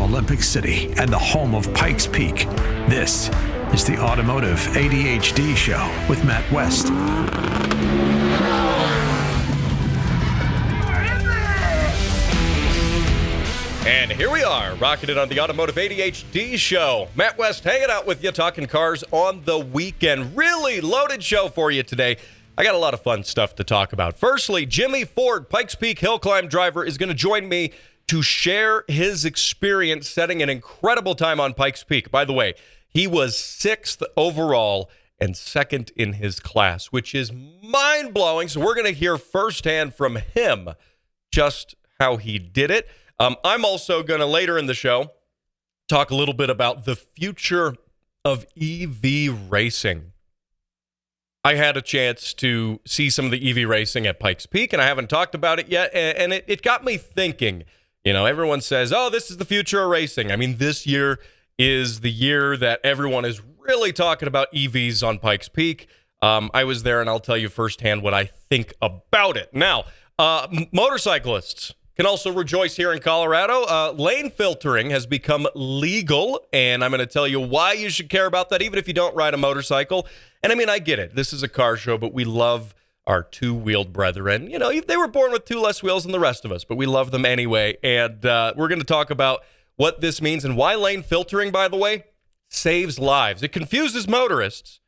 Olympic City and the home of Pikes Peak. This is the Automotive ADHD Show with Matt West. And here we are, rocking it on the Automotive ADHD Show. Matt West hanging out with you, talking cars on the weekend. Really loaded show for you today. I got a lot of fun stuff to talk about. Firstly, Jimmy Ford, Pikes Peak hill climb driver, is going to join me to share his experience setting an incredible time on Pikes Peak. By the way, he was 6th overall and 2nd in his class, which is mind-blowing. So we're going to hear firsthand from him just how he did it. I'm also going to, later in the show, talk a little bit about the future of EV racing. I had a chance to see some of the EV racing at Pikes Peak, and I haven't talked about it yet, and it got me thinking. You know, everyone says, oh, this is the future of racing. I mean, this year is the year that everyone is really talking about EVs on Pikes Peak. I was there, and I'll tell you firsthand what I think about it. Now, motorcyclists can also rejoice here in Colorado. Lane filtering has become legal, and I'm going to tell you why you should care about that, even if you don't ride a motorcycle. And I mean, I get it. This is a car show, but we love our two-wheeled brethren. You know, they were born with 2 less wheels than the rest of us, but we love them anyway. And we're going to talk about what this means and why lane filtering, by the way, saves lives. It confuses motorists,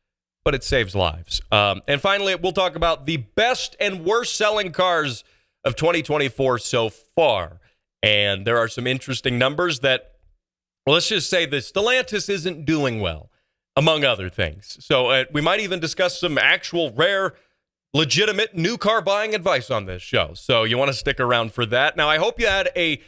but it saves lives. And finally, we'll talk about the best and worst selling cars of 2024 so far. And there are some interesting numbers that, well, let's just say this, Stellantis isn't doing well, among other things. So we might even discuss some actual rare, legitimate new car buying advice on this show. So you want to stick around for that. Now, I hope you had a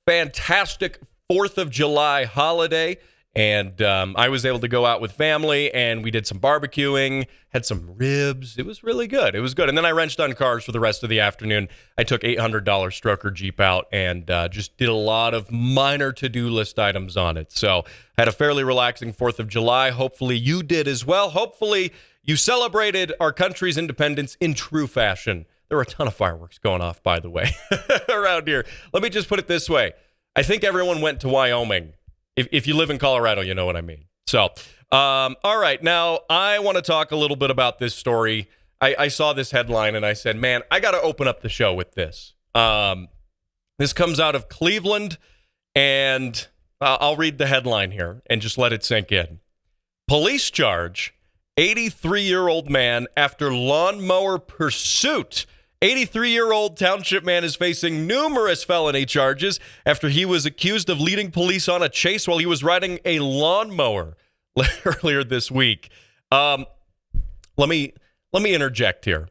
fantastic 4th of July holiday. And I was able to go out with family, and we did some barbecuing, had some ribs. It was really good. It was good. And then I wrenched on cars for the rest of the afternoon. I took $800 stroker Jeep out and just did a lot of minor to-do list items on it. So had a fairly relaxing 4th of July. Hopefully you did as well. Hopefully you celebrated our country's independence in true fashion. There were a ton of fireworks going off, by the way, around here. Let me just put it this way. I think everyone went to Wyoming. If you live in Colorado, you know what I mean. So, all right. Now, I want to talk a little bit about this story. I saw this headline, and I said, man, I got to open up the show with this. This comes out of Cleveland, and I'll read the headline here and just let it sink in. Police charge 83-year-old man after lawnmower pursuit. 83-year-old township man is facing numerous felony charges after he was accused of leading police on a chase while he was riding a lawnmower earlier this week. Let me interject here.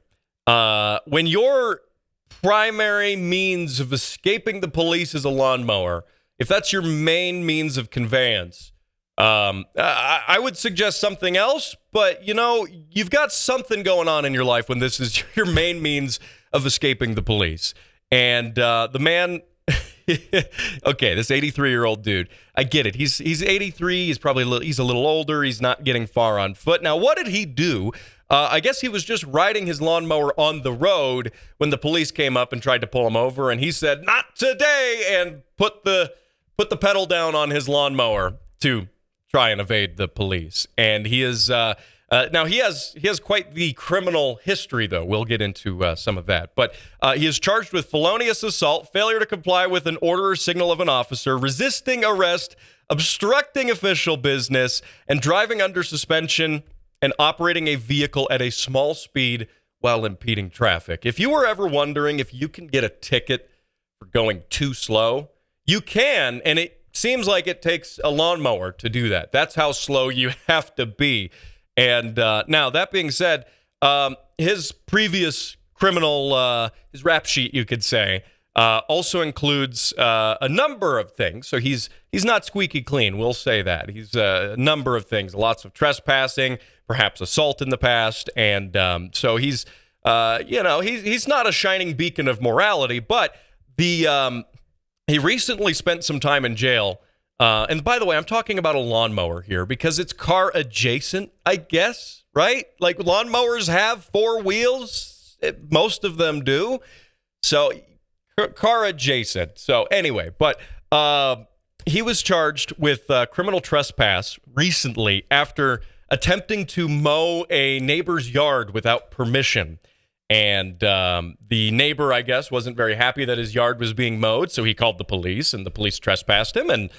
When your primary means of escaping the police is a lawnmower, if that's your main means of conveyance, I would suggest something else, but, you know, you've got something going on in your life when this is your main means of escaping the police. And the man, okay, this 83-year-old dude, I get it. He's 83. He's probably he's a little older. He's not getting far on foot. Now, what did he do? I guess he was just riding his lawnmower on the road when the police came up and tried to pull him over, and he said, "Not today," and put the pedal down on his lawnmower to try and evade the police. And he is now he has quite the criminal history, though. We'll get into some of that. But he is charged with felonious assault, failure to comply with an order or signal of an officer, resisting arrest, obstructing official business, and driving under suspension and operating a vehicle at a small speed while impeding traffic. If you were ever wondering if you can get a ticket for going too slow, you can, and it seems like it takes a lawnmower to do that. That's how slow you have to be. And now, that being said, his previous criminal, his rap sheet, you could say, also includes a number of things. So he's not squeaky clean, we'll say that. He's a number of things, lots of trespassing, perhaps assault in the past. And so he's not a shining beacon of morality, but he recently spent some time in jail. And by the way, I'm talking about a lawnmower here because it's car adjacent, I guess, right? Like lawnmowers have 4 wheels. Most of them do. So car adjacent. So anyway, but he was charged with criminal trespass recently after attempting to mow a neighbor's yard without permission. And the neighbor, I guess, wasn't very happy that his yard was being mowed, so he called the police, and the police trespassed him, and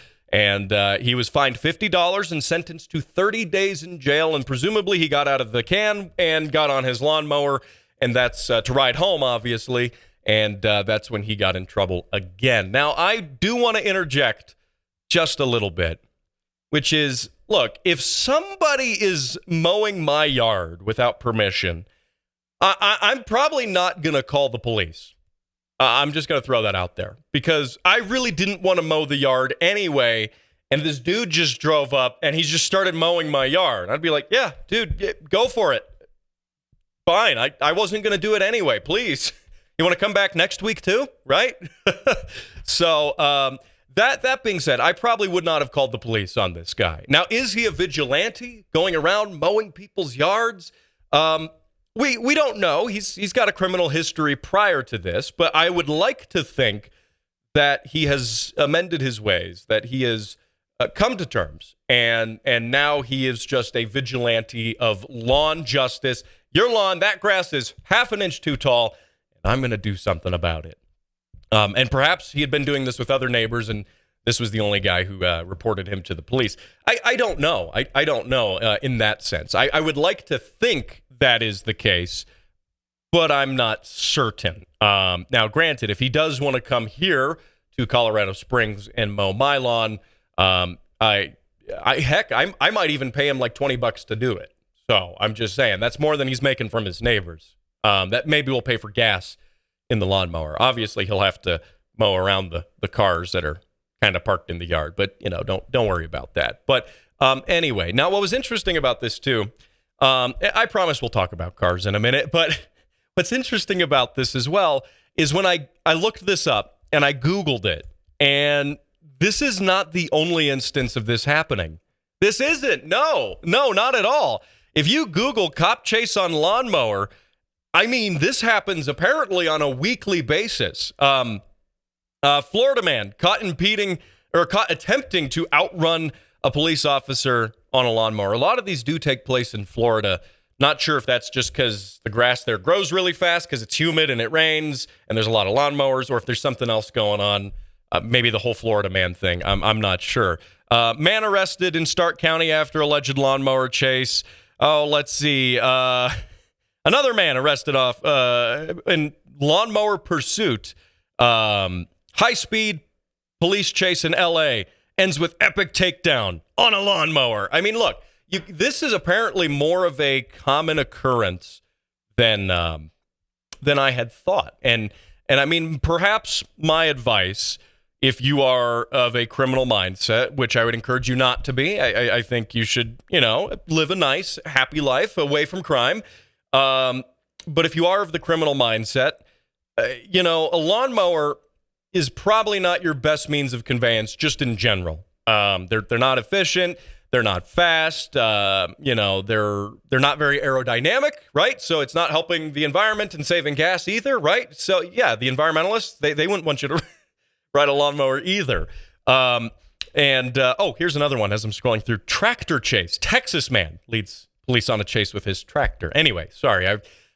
he was fined $50 and sentenced to 30 days in jail, and presumably he got out of the can and got on his lawnmower, and that's to ride home, obviously, and that's when he got in trouble again. Now, I do want to interject just a little bit, which is, look, if somebody is mowing my yard without permission, I'm probably not going to call the police. I'm just going to throw that out there because I really didn't want to mow the yard anyway. And this dude just drove up and he just started mowing my yard. I'd be like, yeah, dude, go for it. Fine. I wasn't going to do it anyway. Please. You want to come back next week too? Right? So that being said, I probably would not have called the police on this guy. Now, is he a vigilante going around mowing people's yards? We don't know. He's got a criminal history prior to this, but I would like to think that he has amended his ways, that he has come to terms, and now he is just a vigilante of lawn justice. Your lawn, that grass is half an inch too tall, and I'm going to do something about it. And perhaps he had been doing this with other neighbors, and this was the only guy who reported him to the police. I don't know. I don't know in that sense. I would like to think that is the case, but I'm not certain. Now, granted, if he does want to come here to Colorado Springs and mow my lawn, I might even pay him like $20 to do it. So I'm just saying that's more than he's making from his neighbors. That maybe will pay for gas in the lawnmower. Obviously, he'll have to mow around the cars that are kind of parked in the yard, but don't worry about that. But anyway, now what was interesting about this too, I promise we'll talk about cars in a minute, but what's interesting about this as well is when I looked this up and I Googled it, and this is not the only instance of this happening. This isn't. No, not at all. If you Google cop chase on lawnmower, I mean, this happens apparently on a weekly basis. Florida man caught attempting to outrun a police officer on a lawnmower. A lot of these do take place in Florida. Not sure if that's just because the grass there grows really fast because it's humid and it rains and there's a lot of lawnmowers, or if there's something else going on. Maybe the whole Florida man thing. I'm not sure. Man arrested in Stark County after alleged lawnmower chase. Oh, let's see. Another man arrested in lawnmower pursuit. High-speed police chase in L.A. ends with epic takedown on a lawnmower. I mean, look, this is apparently more of a common occurrence than I had thought. And I mean, perhaps my advice, if you are of a criminal mindset, which I would encourage you not to be, I think you should, live a nice, happy life away from crime. But if you are of the criminal mindset, a lawnmower is probably not your best means of conveyance, just in general. They're not efficient. They're not fast. They're not very aerodynamic, right? So it's not helping the environment and saving gas either, right? So yeah, the environmentalists, they wouldn't want you to ride a lawnmower either. Here's another one as I'm scrolling through. Tractor chase. Texas man leads police on a chase with his tractor. Anyway, sorry,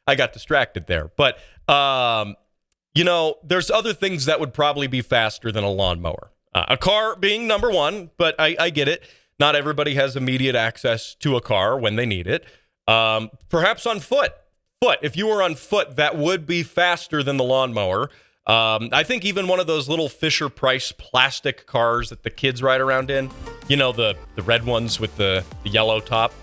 I got distracted there. But there's other things that would probably be faster than a lawnmower. A car being number one, but I get it. Not everybody has immediate access to a car when they need it. Perhaps on foot. If you were on foot, that would be faster than the lawnmower. I think even one of those little Fisher-Price plastic cars that the kids ride around in, the red ones with the yellow top.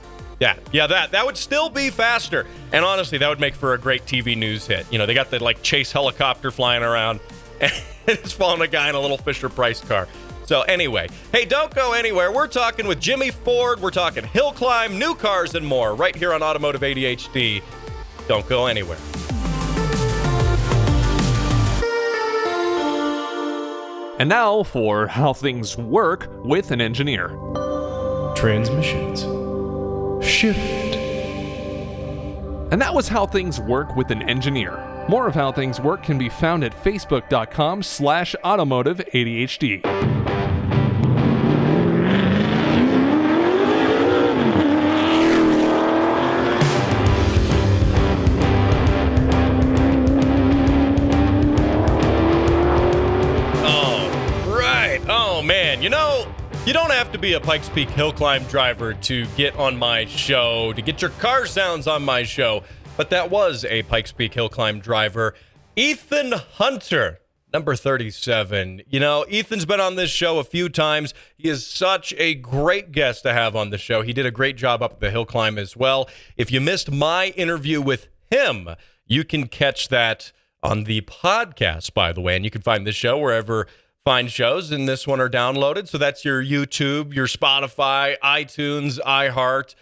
Yeah, that would still be faster. And honestly, that would make for a great TV news hit. They got the chase helicopter flying around and it's following a guy in a little Fisher-Price car. So anyway, hey, don't go anywhere. We're talking with Jimmy Ford. We're talking hill climb, new cars, and more right here on Automotive ADHD. Don't go anywhere. And now for how things work with an engineer. Transmissions. Shift. And that was how things work with an engineer. More of how things work can be found at facebook.com/automotive ADHD. Oh, man. You don't have to be a Pikes Peak hill climb driver to get on my show, to get your car sounds on my show. But that was a Pikes Peak hill climb driver, Ethan Hunter, number 37. Ethan's been on this show a few times. He is such a great guest to have on the show. He did a great job up at the hill climb as well. If you missed my interview with him, you can catch that on the podcast, by the way. And you can find this show wherever fine shows, and this one are downloaded. So that's your YouTube, your Spotify, iTunes, iHeart,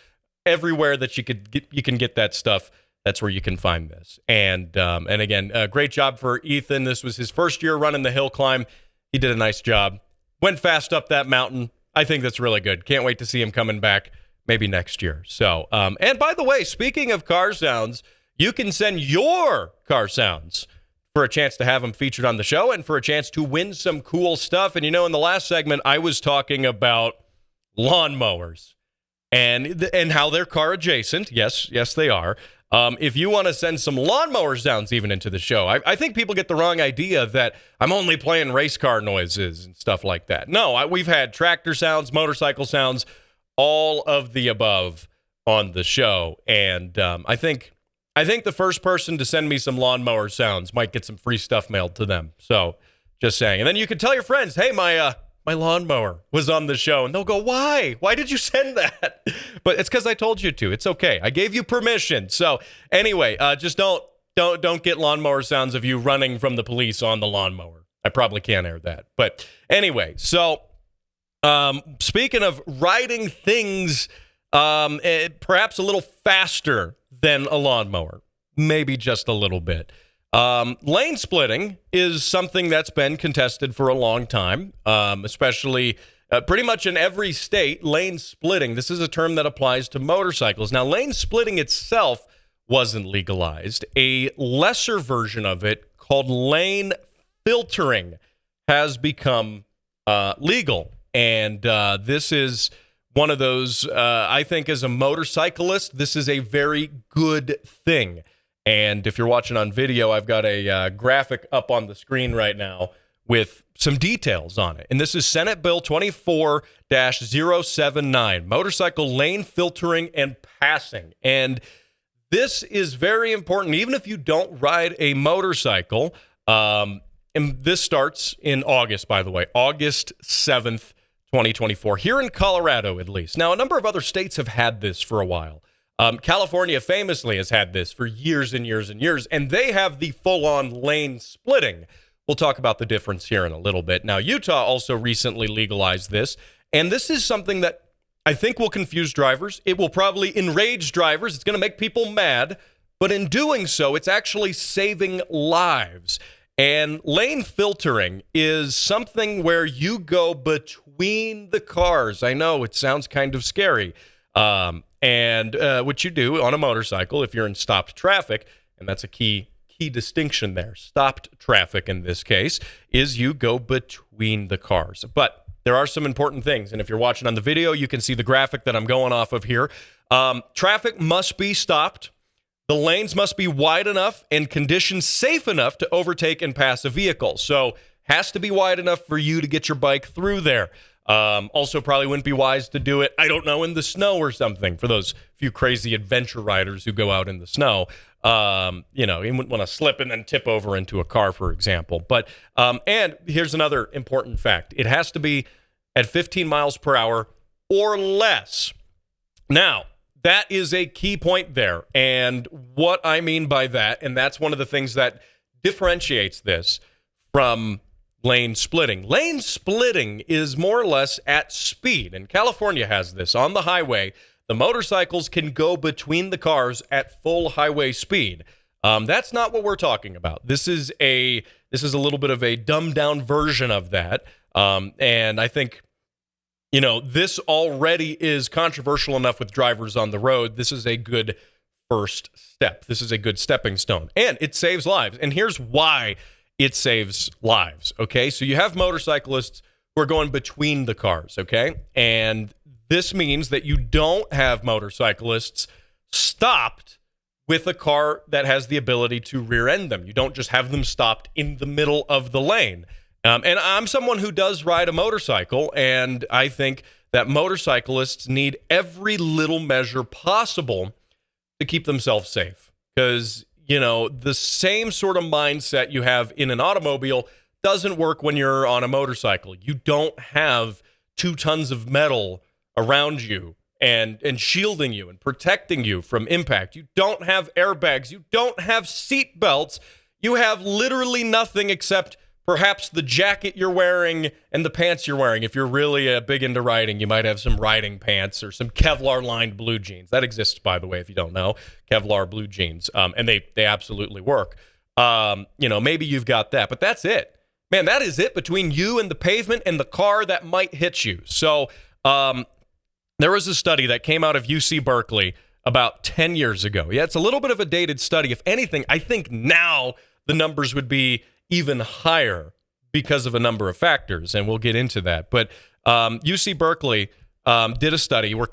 everywhere that you can get that stuff. That's where you can find this. And again, great job for Ethan. This was his first year running the hill climb. He did a nice job. Went fast up that mountain. I think that's really good. Can't wait to see him coming back maybe next year. So, and by the way, speaking of car sounds, you can send your car sounds for a chance to have them featured on the show and for a chance to win some cool stuff. And in the last segment, I was talking lawnmowers and how they're car adjacent. Yes, they are. If you want to send some lawnmower sounds even into the show, I think people get the wrong idea that I'm only playing race car noises and stuff like that. No, we've had tractor sounds, motorcycle sounds, all of the above on the show. And I think the first person to send me some lawnmower sounds might get some free stuff mailed to them. So just saying. And then you can tell your friends, hey, my lawnmower was on the show, and they'll go, why? Why did you send that? But it's because I told you to. It's okay. I gave you permission. So anyway, just don't get lawnmower sounds of you running from the police on the lawnmower. I probably can't air that. But anyway, so speaking of riding things perhaps a little faster than a lawnmower, maybe just a little bit. Lane splitting is something that's been contested for a long time, especially pretty much in every state. Lane splitting, this is a term that applies to motorcycles. Now, lane splitting itself wasn't legalized. A lesser version of it called lane filtering has become legal. And this is one of those, I think as a motorcyclist, this is a very good thing. And if you're watching on video, I've got a graphic up on the screen right now with some details on it. And this is Senate Bill 24-079, motorcycle lane filtering and passing. And this is very important, even if you don't ride a motorcycle. And this starts in August, by the way, August 7th, 2024, here in Colorado, at least. Now, a number of other states have had this for a while. California famously has had this for years and years and years, and they have the full-on lane splitting. We'll talk about the difference here in a little bit. Now, Utah also recently legalized this, and this is something that I think will confuse drivers. It will probably enrage drivers. It's going to make people mad, but in doing so, it's actually saving lives. And lane filtering is something where you go between the cars. I know it sounds kind of scary. And what you do on a motorcycle, if you're in stopped traffic, and that's a key distinction there, stopped traffic in this case, is you go between the cars. But there are some important things. And if you're watching on the video, you can see the graphic that I'm going off of here. Traffic must be stopped. The lanes must be wide enough and conditions safe enough to overtake and pass a vehicle. So has to be wide enough for you to get your bike through there. Also probably wouldn't be wise to do it, I don't know, in the snow or something for those few crazy adventure riders who go out in the snow. You wouldn't want to slip and then tip over into a car, for example. But, and here's another important fact. It has to be at 15 miles per hour or less. Now, that is a key point there. And what I mean by that, and that's one of the things that differentiates this from lane splitting. Lane splitting is more or less at speed, and California has this. On the highway, the motorcycles can go between the cars at full highway speed. That's not what we're talking about. This is a little bit of a dumbed down version of that. And I think, this already is controversial enough with drivers on the road. This is a good first step. This is a good stepping stone, and it saves lives. And here's why it saves lives, okay? So you have motorcyclists who are going between the cars, okay? And this means that you don't have motorcyclists stopped with a car that has the ability to rear end them. You don't just have them stopped in the middle of the lane. And I'm someone who does ride a motorcycle, and I think that motorcyclists need every little measure possible to keep themselves safe. Because, the same sort of mindset you have in an automobile doesn't work when you're on a motorcycle. You don't have 2 tons of metal around you and shielding you and protecting you from impact. You don't have airbags. You don't have seat belts. You have literally nothing except perhaps the jacket you're wearing and the pants you're wearing. If you're really big into riding, you might have some riding pants or some Kevlar-lined blue jeans. That exists, by the way, if you don't know, Kevlar blue jeans. And they absolutely work. Maybe you've got that, but that's it. Man, that is it between you and the pavement and the car that might hit you. So there was a study that came out of UC Berkeley about 10 years ago. Yeah, it's a little bit of a dated study. If anything, I think now the numbers would be even higher because of a number of factors, and we'll get into that. But UC Berkeley did a study where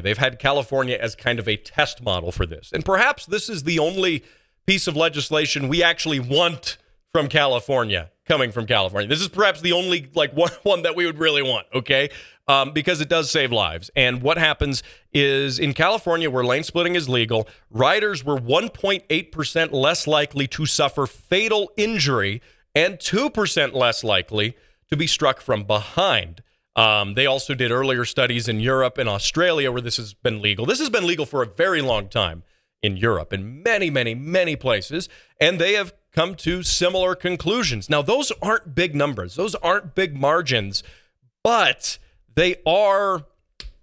they've had California as kind of a test model for this. And perhaps this is the only piece of legislation we actually want from California, coming from California. This is perhaps the only one that we would really want, okay? Because it does save lives. And what happens is in California, where lane splitting is legal, riders were 1.8% less likely to suffer fatal injury and 2% less likely to be struck from behind. They also did earlier studies in Europe and Australia where this has been legal. This has been legal for a very long time in Europe in many, many, many places, and they have come to similar conclusions. Now, those aren't big numbers. Those aren't big margins, but they are,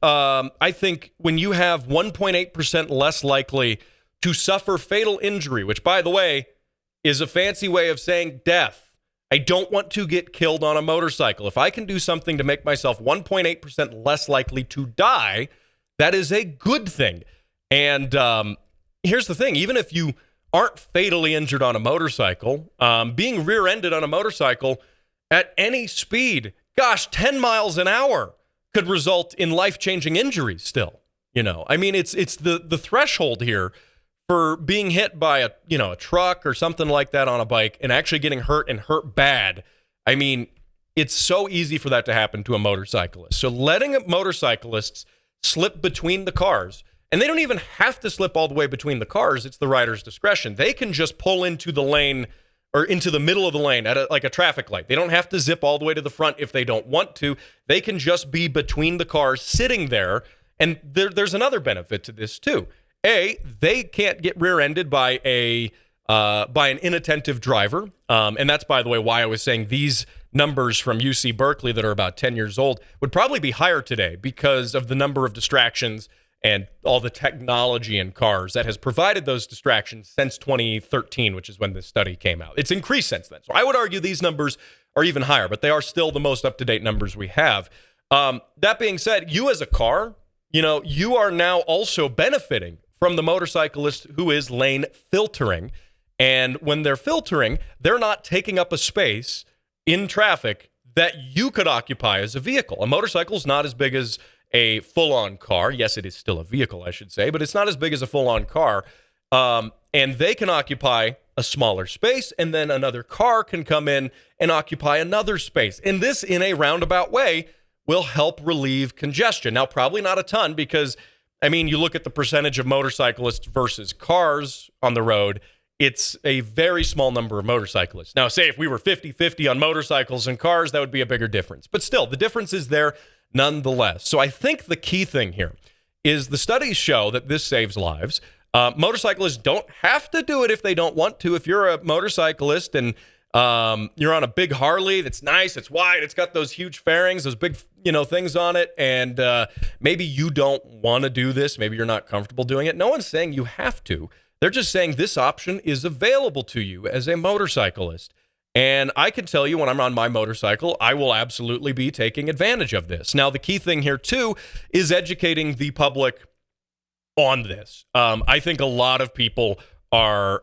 I think, when you have 1.8% less likely to suffer fatal injury, which, by the way, is a fancy way of saying death. I don't want to get killed on a motorcycle. If I can do something to make myself 1.8% less likely to die, that is a good thing. And here's the thing. Even if you aren't fatally injured on a motorcycle, being rear-ended on a motorcycle at any speed, 10 miles an hour could result in life-changing injuries still. I mean, it's the threshold here for being hit by a truck or something like that on a bike and actually getting hurt and hurt bad. I mean, it's so easy for that to happen to a motorcyclist. So letting motorcyclists slip between the cars, and they don't even have to slip all the way between the cars. It's the rider's discretion. They can just pull into the lane or into the middle of the lane at a traffic light. They don't have to zip all the way to the front if they don't want to. They can just be between the cars sitting there. And there's another benefit to this too. They can't get rear-ended by an inattentive driver. And that's, by the way, why I was saying these numbers from UC Berkeley that are about 10 years old would probably be higher today because of the number of distractions and all the technology in cars that has provided those distractions since 2013, which is when this study came out. It's increased since then. So I would argue these numbers are even higher, but they are still the most up-to-date numbers we have. That being said, you as a car, you are now also benefiting from the motorcyclist who is lane filtering. And when they're filtering, they're not taking up a space in traffic that you could occupy as a vehicle. A motorcycle is not as big as a full-on car. Yes, it is still a vehicle, I should say, but it's not as big as a full-on car. And they can occupy a smaller space, and then another car can come in and occupy another space. And this, in a roundabout way, will help relieve congestion. Now, probably not a ton because, you look at the percentage of motorcyclists versus cars on the road, it's a very small number of motorcyclists. Now, say if we were 50-50 on motorcycles and cars, that would be a bigger difference. But still, the difference is there nonetheless. So I think the key thing here is the studies show that this saves lives. Motorcyclists don't have to do it if they don't want to. If you're a motorcyclist and you're on a big Harley that's nice, it's wide, it's got those huge fairings, those big things on it, and maybe you don't want to do this, maybe you're not comfortable doing it. No one's saying you have to. They're just saying this option is available to you as a motorcyclist. And I can tell you when I'm on my motorcycle, I will absolutely be taking advantage of this. Now, the key thing here, too, is educating the public on this. I think a lot of people are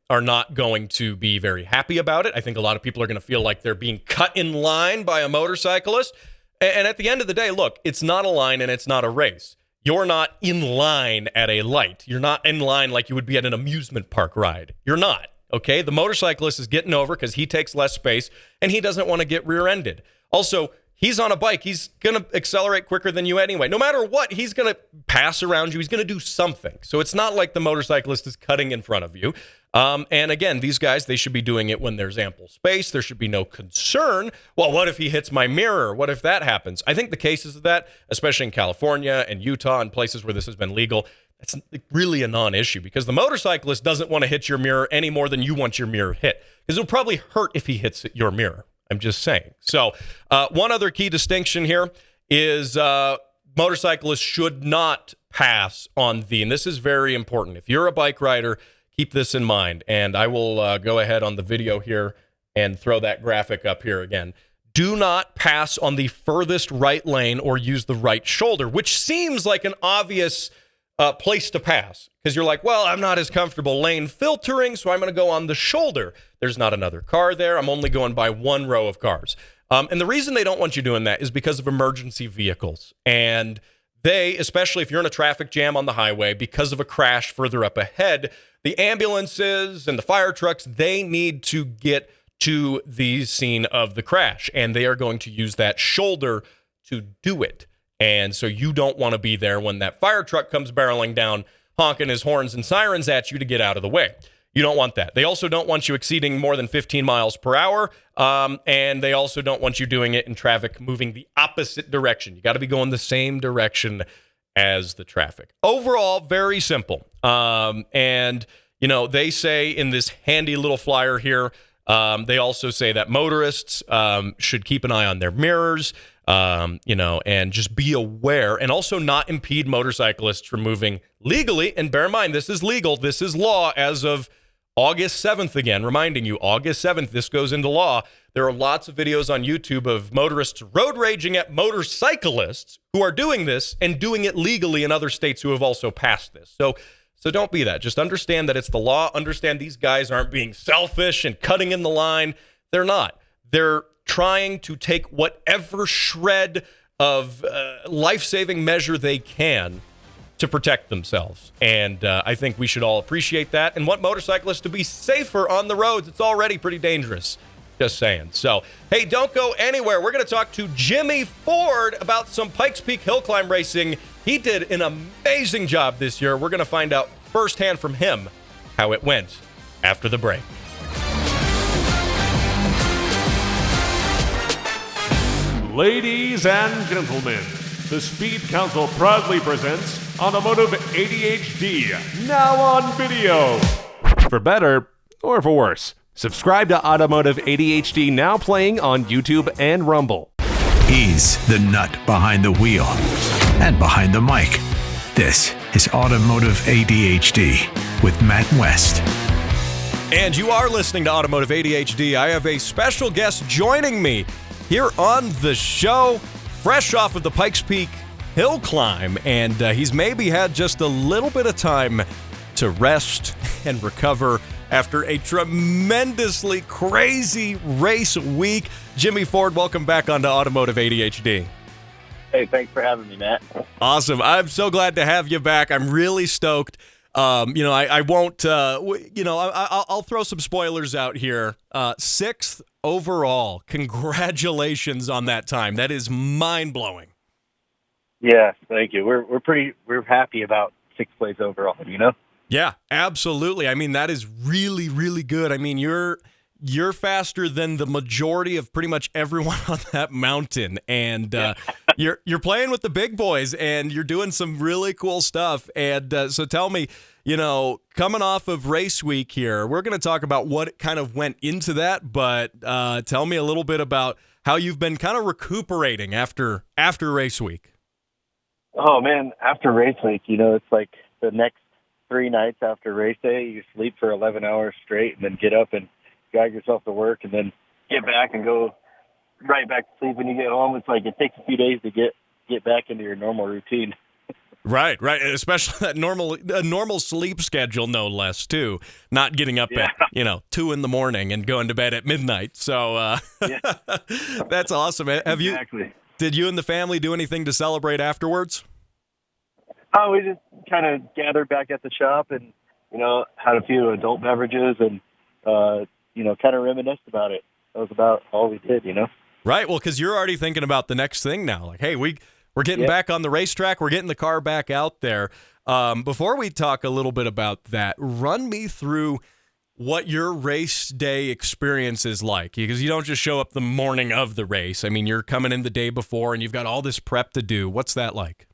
not going to be very happy about it. I think a lot of people are going to feel like they're being cut in line by a motorcyclist. And at the end of the day, look, it's not a line and it's not a race. You're not in line at a light. You're not in line like you would be at an amusement park ride. You're not. okay? The motorcyclist is getting over because he takes less space and he doesn't want to get rear-ended. Also, he's on a bike. He's going to accelerate quicker than you anyway. No matter what, he's going to pass around you. He's going to do something. So it's not like the motorcyclist is cutting in front of you. And again, these guys, they should be doing it when there's ample space. There should be no concern. Well, what if he hits my mirror? What if that happens? I think the cases of that, especially in California and Utah and places where this has been legal, that's really a non-issue because the motorcyclist doesn't want to hit your mirror any more than you want your mirror hit because it'll probably hurt if he hits your mirror. I'm just saying. So one other key distinction here is motorcyclists should not pass on the, and this is very important. If you're a bike rider, keep this in mind. And I will go ahead on the video here and throw that graphic up here again. Do not pass on the furthest right lane or use the right shoulder, which seems like an obvious place to pass because you're like, well, I'm not as comfortable lane filtering, so I'm going to go on the shoulder. There's not another car there. I'm only going by one row of cars. And the reason they don't want you doing that is because of emergency vehicles. And they, especially if you're in a traffic jam on the highway because of a crash further up ahead, the ambulances and the fire trucks, they need to get to the scene of the crash. And they are going to use that shoulder to do it. And so you don't want to be there when that fire truck comes barreling down, honking his horns and sirens at you to get out of the way. You don't want that. They also don't want you exceeding more than 15 miles per hour. And they also don't want you doing it in traffic moving the opposite direction. You got to be going the same direction as the traffic. Overall, very simple. And, you know, they say in this handy little flyer here, they also say that motorists should keep an eye on their mirrors, you know, and just be aware and also not impede motorcyclists from moving legally. And bear in mind, this is legal. This is law as of August 7th again, reminding you, August 7th, this goes into law. There are lots of videos on YouTube of motorists road raging at motorcyclists who are doing this and doing it legally in other states who have also passed this. So don't be that. Just understand that it's the law. Understand these guys aren't being selfish and cutting in the line. They're not. They're trying to take whatever shred of life-saving measure they can to protect themselves. And I think we should all appreciate that and want motorcyclists to be safer on the roads. It's already pretty dangerous. Just saying. So, hey, don't go anywhere. We're going to talk to Jimmy Ford about some Pikes Peak hill climb racing. He did an amazing job this year. We're going to find out firsthand from him how it went after the break. Ladies and gentlemen, the Speed Council proudly presents Automotive ADHD, now on video. For better or for worse, subscribe to Automotive ADHD, now playing on YouTube and Rumble. He's the nut behind the wheel and behind the mic. This is Automotive ADHD with Matt West. And you are listening to Automotive ADHD. I have a special guest joining me here on the show, fresh off of the Pikes Peak hill climb, and he's maybe had just a little bit of time to rest and recover after a tremendously crazy race week. Jimmy Ford, welcome back onto Automotive ADHD. Hey, thanks for having me, Matt. Awesome. I'm so glad to have you back. I'm really stoked. I won't, I'll throw some spoilers out here. 6th overall. Congratulations on that time. That is mind-blowing. Yeah, thank you. We're happy about 6th place overall, you know? Yeah, absolutely. I mean, that is really, really good. I mean, you're faster than the majority of pretty much everyone on that mountain, and you're playing with the big boys, and you're doing some really cool stuff. And so tell me, coming off of race week here, we're going to talk about what kind of went into that, but tell me a little bit about how you've been kind of recuperating after race week. Oh, man, after race week, it's like the next 3 nights after race day, you sleep for 11 hours straight and then get up and drag yourself to work and then get back and go right back to sleep when you get home. It's like it takes a few days to get back into your normal routine. Right. Especially that normal sleep schedule, no less, too. Not getting up at 2 a.m. and going to bed at midnight. So that's awesome. Exactly. Did you and the family do anything to celebrate afterwards? Oh, we just kind of gathered back at the shop and had a few adult beverages and kind of reminisced about it. That was about all we did, Right. Well, because you're already thinking about the next thing now. Like, hey, we're getting back on the racetrack. We're getting the car back out there. Before we talk a little bit about that, run me through what your race day experience is like, because you don't just show up the morning of the race. I mean, you're coming in the day before and you've got all this prep to do. What's that like?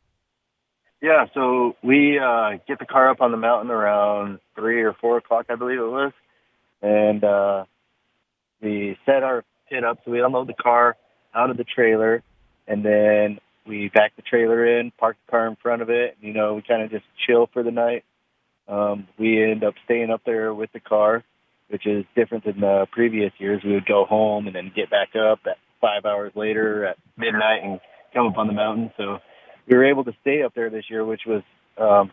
Yeah, so we get the car up on the mountain around 3 or 4 o'clock, I believe it was, and we set our pit up. So we unload the car out of the trailer, and then we back the trailer in, park the car in front of it. We kind of just chill for the night. We end up staying up there with the car, which is different than the previous years. We would go home and then get back up at 5 hours later at midnight and come up on the mountain. So we were able to stay up there this year, which was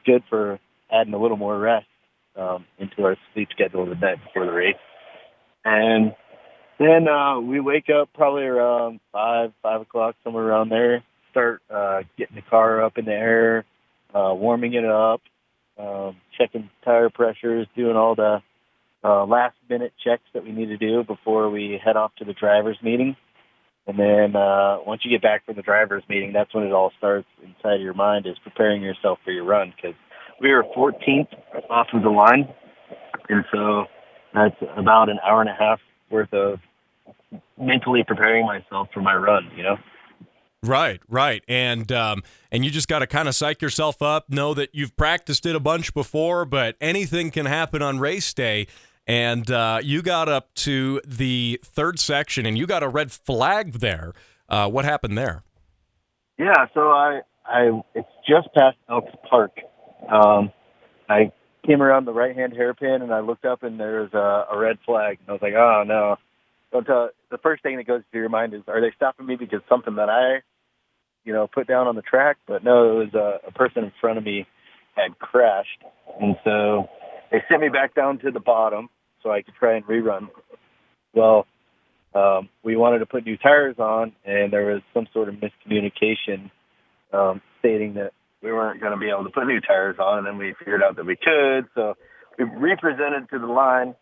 good for adding a little more rest into our sleep schedule the night before the race. And then we wake up probably around 5 o'clock, somewhere around there, start getting the car up in the air, warming it up, checking tire pressures, doing all the last-minute checks that we need to do before we head off to the driver's meeting. And then once you get back from the driver's meeting, that's when it all starts inside of your mind, is preparing yourself for your run, because we were 14th off of the line. And so that's about an hour and a half worth of mentally preparing myself for my run, Right. And you just got to kind of psych yourself up, know that you've practiced it a bunch before, but anything can happen on race day. And you got up to the third section, and you got a red flag there. What happened there? Yeah, so it's just past Elks Park. I came around the right-hand hairpin, and I looked up, and there's a red flag. And I was like, oh, no. The first thing that goes through your mind is, are they stopping me because something that I, put down on the track? But no, it was a person in front of me had crashed. And so they sent me back down to the bottom so I could try and rerun. Well, we wanted to put new tires on, and there was some sort of miscommunication stating that we weren't going to be able to put new tires on, and then we figured out that we could. So we represented to the line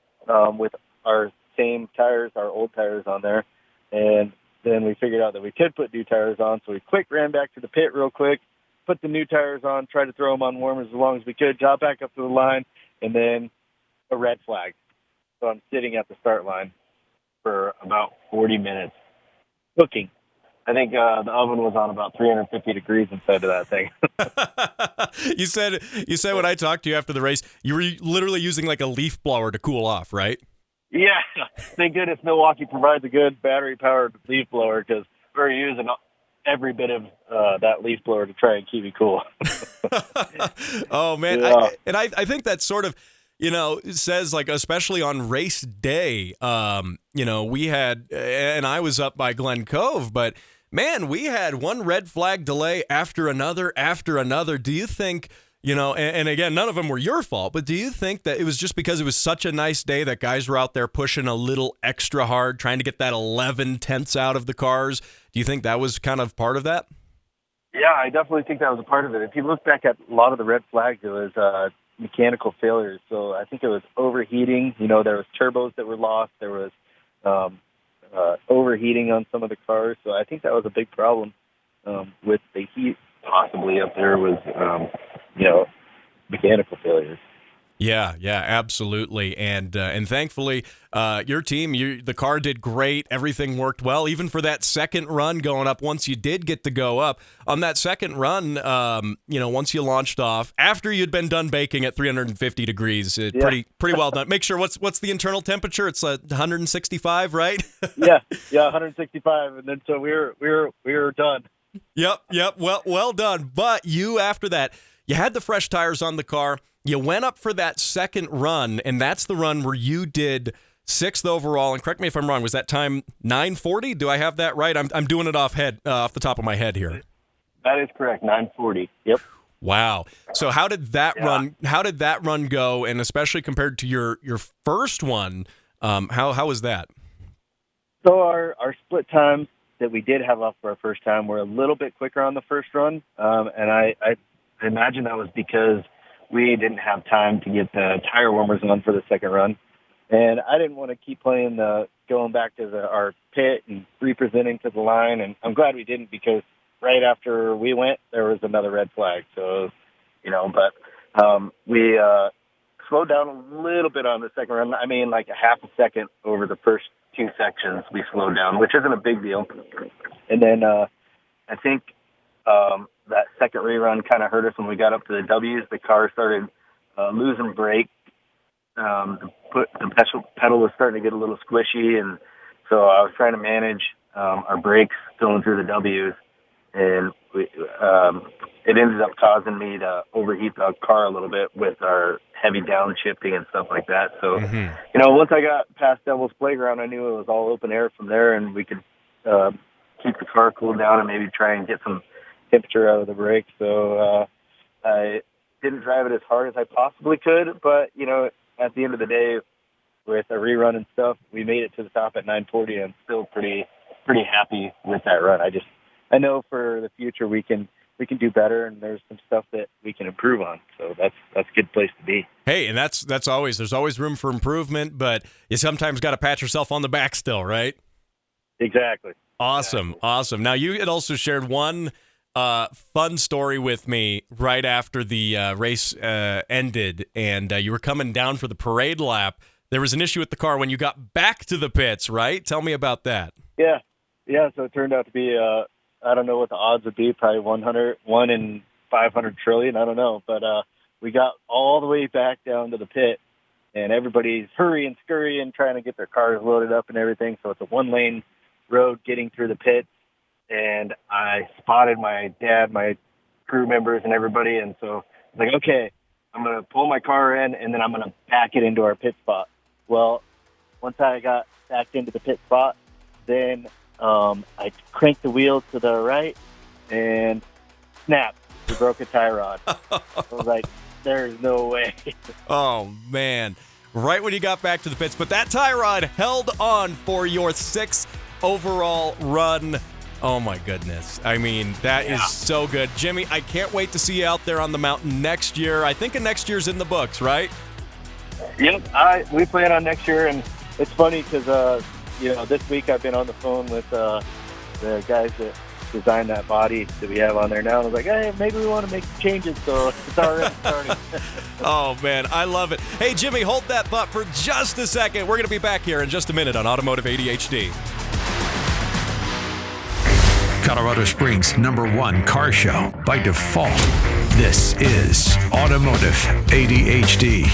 with our same tires, our old tires on there, and then we figured out that we could put new tires on. So we ran back to the pit real quick, put the new tires on, tried to throw them on warmers as long as we could, got back up to the line, and then a red flag. So I'm sitting at the start line for about 40 minutes cooking. I think the oven was on about 350 degrees inside of that thing. You said when I talked to you after the race, you were literally using like a leaf blower to cool off, right? Yeah. Thank goodness Milwaukee provides a good battery-powered leaf blower, because we're using every bit of that leaf blower to try and keep it cool. Oh, man. Yeah. I think that sort of, it says, like, especially on race day, we had, and I was up by Glen Cove, but man, we had one red flag delay after another. Do you think, and again, none of them were your fault, but do you think that it was just because it was such a nice day that guys were out there pushing a little extra hard, trying to get that 11 tenths out of the cars? Do you think that was kind of part of that? Yeah, I definitely think that was a part of it. If you look back at a lot of the red flags, it was mechanical failures. So I think it was overheating. There was turbos that were lost. There was overheating on some of the cars. So I think that was a big problem with the heat possibly up there, was, mechanical failures. Yeah, absolutely. And thankfully, your team, the car did great. Everything worked well, even for that second run going up. Once you did get to go up on that second run, once you launched off, after you'd been done baking at 350 degrees, pretty well done. Make sure, what's the internal temperature? It's 165, right? yeah, 165, and then so we were done. Yep. Well done. But you, after that, you had the fresh tires on the car. You went up for that second run, and that's the run where you did 6th overall. And correct me if I'm wrong, was that time 9:40? Do I have that right? I'm doing it off the top of my head here. That is correct, 9:40. Yep. Wow. So how did that run? How did that run go? And especially compared to your first one, how was that? So our split times that we did have off for our first time were a little bit quicker on the first run, and I imagine that was because we didn't have time to get the tire warmers on for the second run. And I didn't want to keep playing going back to our pit and representing to the line. And I'm glad we didn't, because right after we went, there was another red flag. So, we slowed down a little bit on the second run. I mean, like a half a second over the first two sections we slowed down, which isn't a big deal. And then I think that second rerun kind of hurt us when we got up to the W's. The car started losing brake. The pedal was starting to get a little squishy, and so I was trying to manage our brakes going through the W's, and it ended up causing me to overheat the car a little bit with our heavy downshifting and stuff like that. So, once I got past Devil's Playground, I knew it was all open air from there, and we could keep the car cooled down and maybe try and get some temperature out of the brakes. So I didn't drive it as hard as I possibly could, but, at the end of the day, with a rerun and stuff, we made it to the top at 940, and I'm still pretty happy with that run. I know for the future we can do better, and there's some stuff that we can improve on. So that's a good place to be. Hey, and there's always room for improvement, but you sometimes got to pat yourself on the back still, right? Exactly. Awesome. Now, you had also shared one fun story with me right after the race ended, and you were coming down for the parade lap. There was an issue with the car when you got back to the pits, right? Tell me about that. Yeah. So it turned out to be, I don't know what the odds would be, probably 1 in 500 trillion. I don't know. But we got all the way back down to the pit, and everybody's hurrying, scurrying, trying to get their cars loaded up and everything. So it's a 1-lane road getting through the pits. And I spotted my dad, my crew members, and everybody. And so I was like, okay, I'm going to pull my car in, and then I'm going to back it into our pit spot. Well, once I got backed into the pit spot, then I cranked the wheel to the right and snapped. We broke a tie rod. I was like, there's no way. Oh, man. Right when you got back to the pits. But that tie rod held on for your 6th overall run. Oh, my goodness. I mean, that is so good. Jimmy, I can't wait to see you out there on the mountain next year. I think next year's in the books, right? Yep. We plan on next year, and it's funny because, this week I've been on the phone with the guys that designed that body that we have on there now. And I was like, hey, maybe we want to make some changes, so it's already starting. Oh, man, I love it. Hey, Jimmy, hold that thought for just a second. We're going to be back here in just a minute on Automotive ADHD. Colorado Springs' #1 car show by default. This is Automotive ADHD.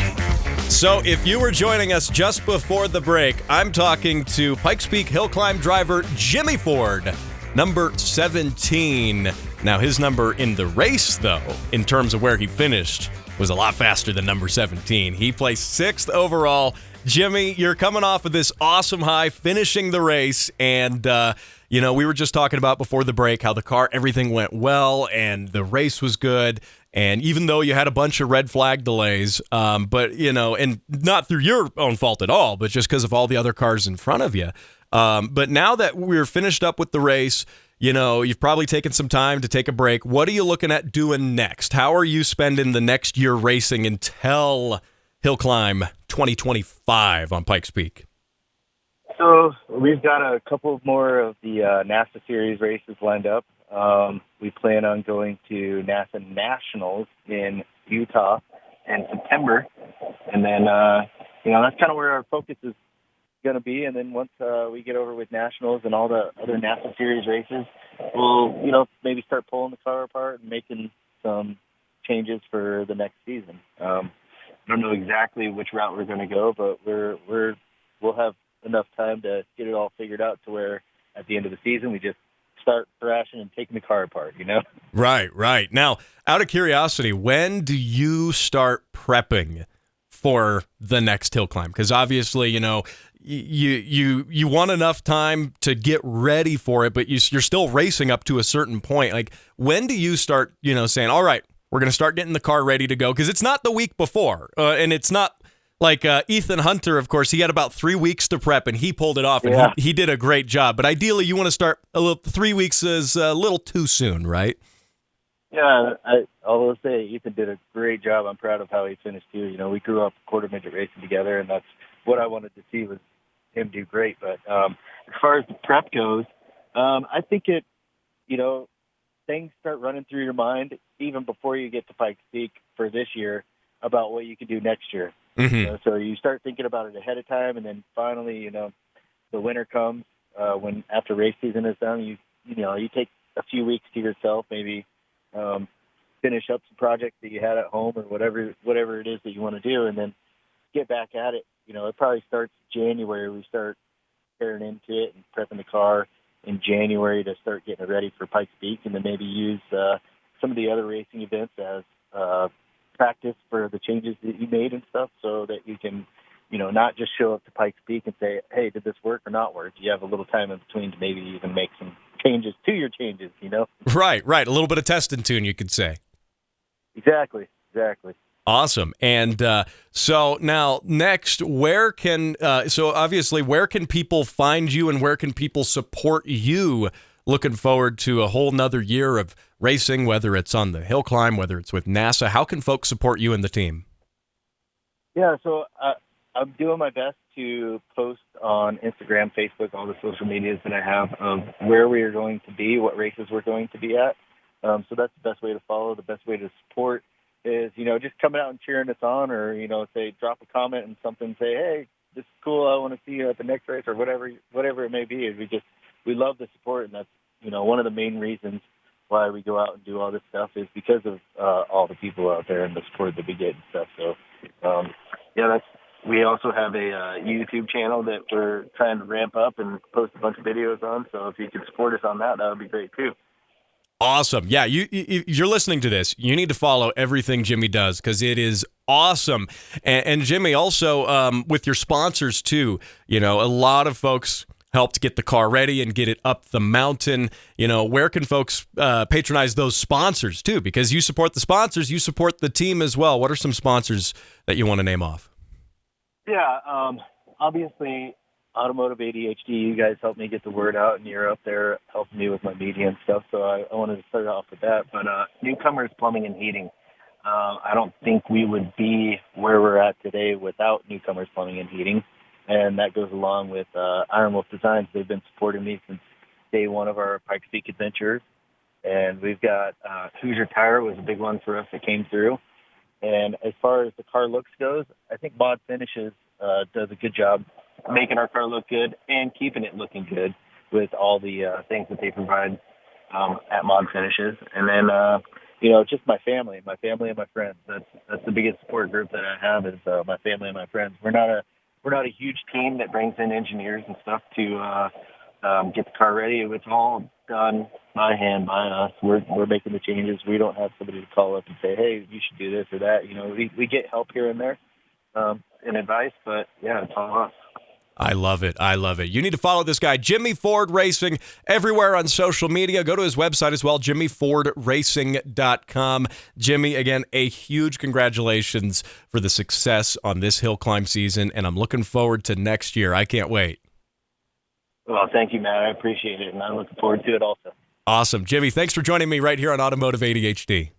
So if you were joining us just before the break, I'm talking to Pikes Peak hill climb driver Jimmy Ford, number 17. Now, his number in the race, though, in terms of where he finished, was a lot faster than number 17. He placed 6th overall. Jimmy, you're coming off of this awesome high, finishing the race, and we were just talking about before the break how the car, everything went well, and the race was good. And even though you had a bunch of red flag delays, and not through your own fault at all, but just because of all the other cars in front of you. But now that we're finished up with the race, you've probably taken some time to take a break. What are you looking at doing next? How are you spending the next year racing until Hill Climb 2025 on Pikes Peak? So we've got a couple more of the NASA Series races lined up. We plan on going to NASA Nationals in Utah in September. And then, that's kind of where our focus is going to be. And then once we get over with Nationals and all the other NASA Series races, we'll, maybe start pulling the car apart and making some changes for the next season. I don't know exactly which route we're going to go, but we'll have enough time to get it all figured out to where at the end of the season we just start thrashing and taking the car apart, Right. Now, out of curiosity, when do you start prepping for the next hill climb? Because obviously, you want enough time to get ready for it, but you're still racing up to a certain point. Like, when do you start, saying, all right, we're going to start getting the car ready to go? Because it's not the week before, and it's not like Ethan Hunter, of course, he had about 3 weeks to prep, and he pulled it off, and he did a great job. But ideally, you want to start 3 weeks is a little too soon, right? Yeah, I'll say Ethan did a great job. I'm proud of how he finished, too. We grew up quarter midget racing together, and that's what I wanted to see was him do great. But as far as the prep goes, I think things start running through your mind even before you get to Pikes Peak for this year about what you can do next year. Mm-hmm. So you start thinking about it ahead of time, and then finally, the winter comes when after race season is done. You take a few weeks to yourself, maybe finish up some projects that you had at home or whatever it is that you want to do, and then get back at it. It probably starts January. We start tearing into it and prepping the car in January to start getting it ready for Pikes Peak, and then maybe use some of the other racing events as practice for the changes that you made and stuff, so that you can, not just show up to Pikes Peak and say, hey, did this work or not work? You have a little time in between to maybe even make some changes to your changes, Right. A little bit of test and tune, you could say. Exactly. Awesome. And so now next, where can people find you and where can people support you? Looking forward to a whole nother year of racing, whether it's on the hill climb, whether it's with NASA. How can folks support you and the team? Yeah, so I'm doing my best to post on Instagram, Facebook, all the social medias that I have of where we are going to be, what races we're going to be at. So that's the best way to follow. The best way to support is, just coming out and cheering us on, or, say, drop a comment and something, say, hey, this is cool, I want to see you at the next race, or whatever it may be. We love the support, and that's, one of the main reasons why we go out and do all this stuff is because of all the people out there and the support that we get and stuff. So, we also have a YouTube channel that we're trying to ramp up and post a bunch of videos on. So if you could support us on that would be great too. Awesome. Yeah, you're listening to this. You need to follow everything Jimmy does because it is awesome. And Jimmy, also with your sponsors too, a lot of folks helped get the car ready and get it up the mountain. Where can folks patronize those sponsors too? Because you support the sponsors, you support the team as well. What are some sponsors that you want to name off? Yeah, obviously Automotive ADHD, you guys helped me get the word out, and you're up there helping me with my media and stuff, so I wanted to start off with that. But Newcomers Plumbing and Heating, I don't think we would be where we're at today without Newcomers Plumbing and Heating, and that goes along with Iron Wolf Designs. They've been supporting me since day one of our Pikes Peak adventures, and we've got Hoosier Tire was a big one for us that came through. And as far as the car looks goes, I think Mod Finishes does a good job making our car look good and keeping it looking good with all the things that they provide at Mod Finishes. And then, just my family and my friends. That's the biggest support group that I have is my family and my friends. We're not a huge team that brings in engineers and stuff to get the car ready. It's all done by hand by us. We're making the changes. We don't have somebody to call up and say, hey, you should do this or that. We get help here and there and advice, but yeah, it's all us. I love it. You need to follow this guy, Jimmy Ford Racing, everywhere on social media. Go to his website as well, jimmyfordracing.com. Jimmy, again, a huge congratulations for the success on this hill climb season, and I'm looking forward to next year. I can't wait. Well, thank you, Matt. I appreciate it, and I'm looking forward to it also. Awesome. Jimmy, thanks for joining me right here on Automotive ADHD.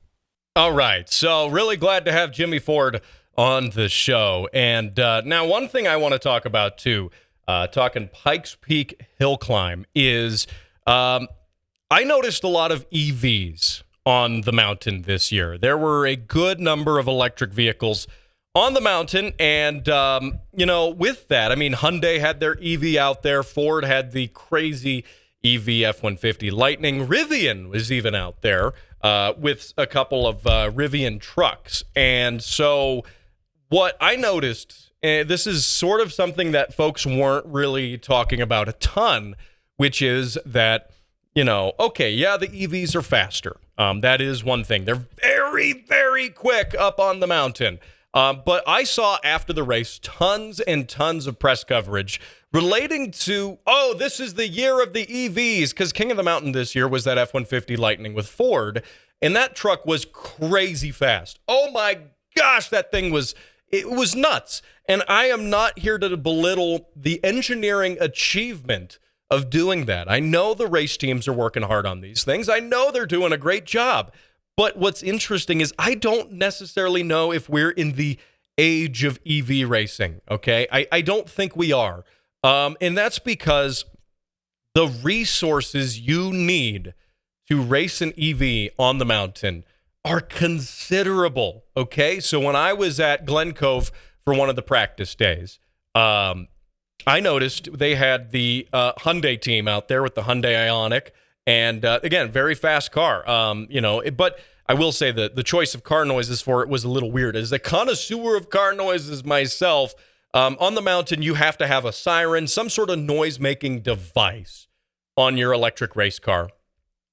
All right. So really glad to have Jimmy Ford on the show. And now one thing I want to talk about too, talking Pikes Peak hill climb, is I noticed a lot of EVs on the mountain this year. There were a good number of electric vehicles on the mountain. And, with that, Hyundai had their EV out there. Ford had the crazy EV F-150 Lightning. Rivian was even out there with a couple of Rivian trucks. And so what I noticed, this is sort of something that folks weren't really talking about a ton, which is that, the EVs are faster. That is one thing. They're very, very quick up on the mountain. But I saw after the race tons and tons of press coverage relating to, this is the year of the EVs, because King of the Mountain this year was that F-150 Lightning with Ford, and that truck was crazy fast. Oh my gosh, that thing was nuts. And I am not here to belittle the engineering achievement of doing that. I know the race teams are working hard on these things. I know they're doing a great job. But what's interesting is I don't necessarily know if we're in the age of EV racing, okay? I don't think we are. And that's because the resources you need to race an EV on the mountain are considerable, okay? So when I was at Glen Cove for one of the practice days, I noticed they had the Hyundai team out there with the Hyundai Ioniq, and again, very fast car. But I will say that the choice of car noises for it was a little weird. As a connoisseur of car noises myself, on the mountain, you have to have a siren, some sort of noise-making device on your electric race car,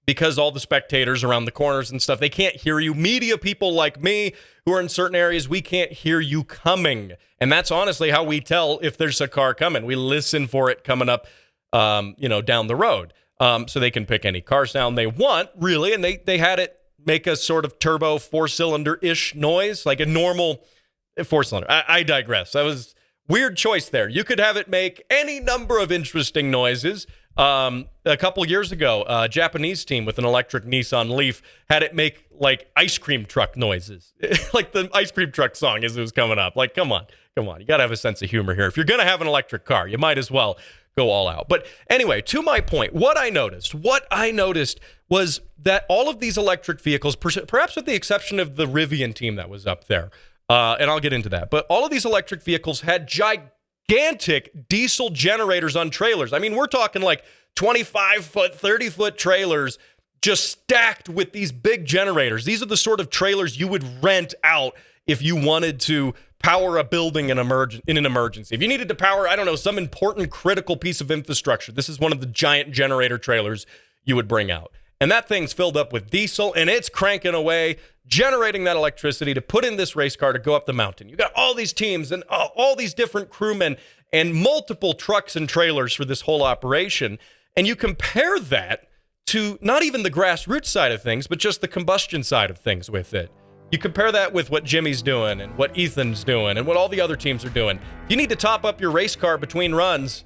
because all the spectators around the corners and stuff, they can't hear you. Media people like me who are in certain areas, we can't hear you coming. And that's honestly how we tell if there's a car coming. We listen for it coming up, down the road. So they can pick any car sound they want, really. And they had it make a sort of turbo 4-cylinder-ish noise, like a normal 4-cylinder. I digress. That was weird choice there. You could have it make any number of interesting noises. A couple years ago, a Japanese team with an electric Nissan Leaf had it make like ice cream truck noises, like the ice cream truck song as it was coming up. Like, come on. You got to have a sense of humor here. If you're going to have an electric car, you might as well go all out. But anyway, to my point, what I noticed was that all of these electric vehicles, perhaps with the exception of the Rivian team that was up there, and I'll get into that, but all of these electric vehicles had gigantic diesel generators on trailers. I mean, we're talking like 25-foot, 30-foot trailers just stacked with these big generators. These are the sort of trailers you would rent out if you wanted to power a building in an emergency. If you needed to power, I don't know, some important critical piece of infrastructure, this is one of the giant generator trailers you would bring out. And that thing's filled up with diesel, and it's cranking away, generating that electricity to put in this race car to go up the mountain. You got all these teams and all these different crewmen and multiple trucks and trailers for this whole operation. And you compare that to not even the grassroots side of things, but just the combustion side of things with it. You compare that with what Jimmy's doing and what Ethan's doing and what all the other teams are doing. If you need to top up your race car between runs,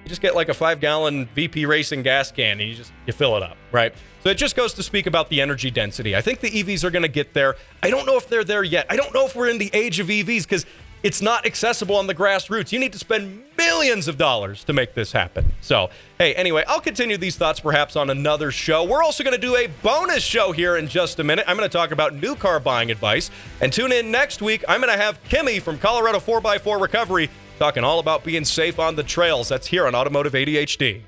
you just get like a 5-gallon VP Racing gas can and you fill it up, right? So it just goes to speak about the energy density. I think the EVs are going to get there. I don't know if they're there yet. I don't know if we're in the age of EVs because it's not accessible on the grassroots. You need to spend millions of dollars to make this happen. So, hey, anyway, I'll continue these thoughts perhaps on another show. We're also going to do a bonus show here in just a minute. I'm going to talk about new car buying advice. And tune in next week. I'm going to have Kimmy from Colorado 4x4 Recovery talking all about being safe on the trails. That's here on Automotive ADHD.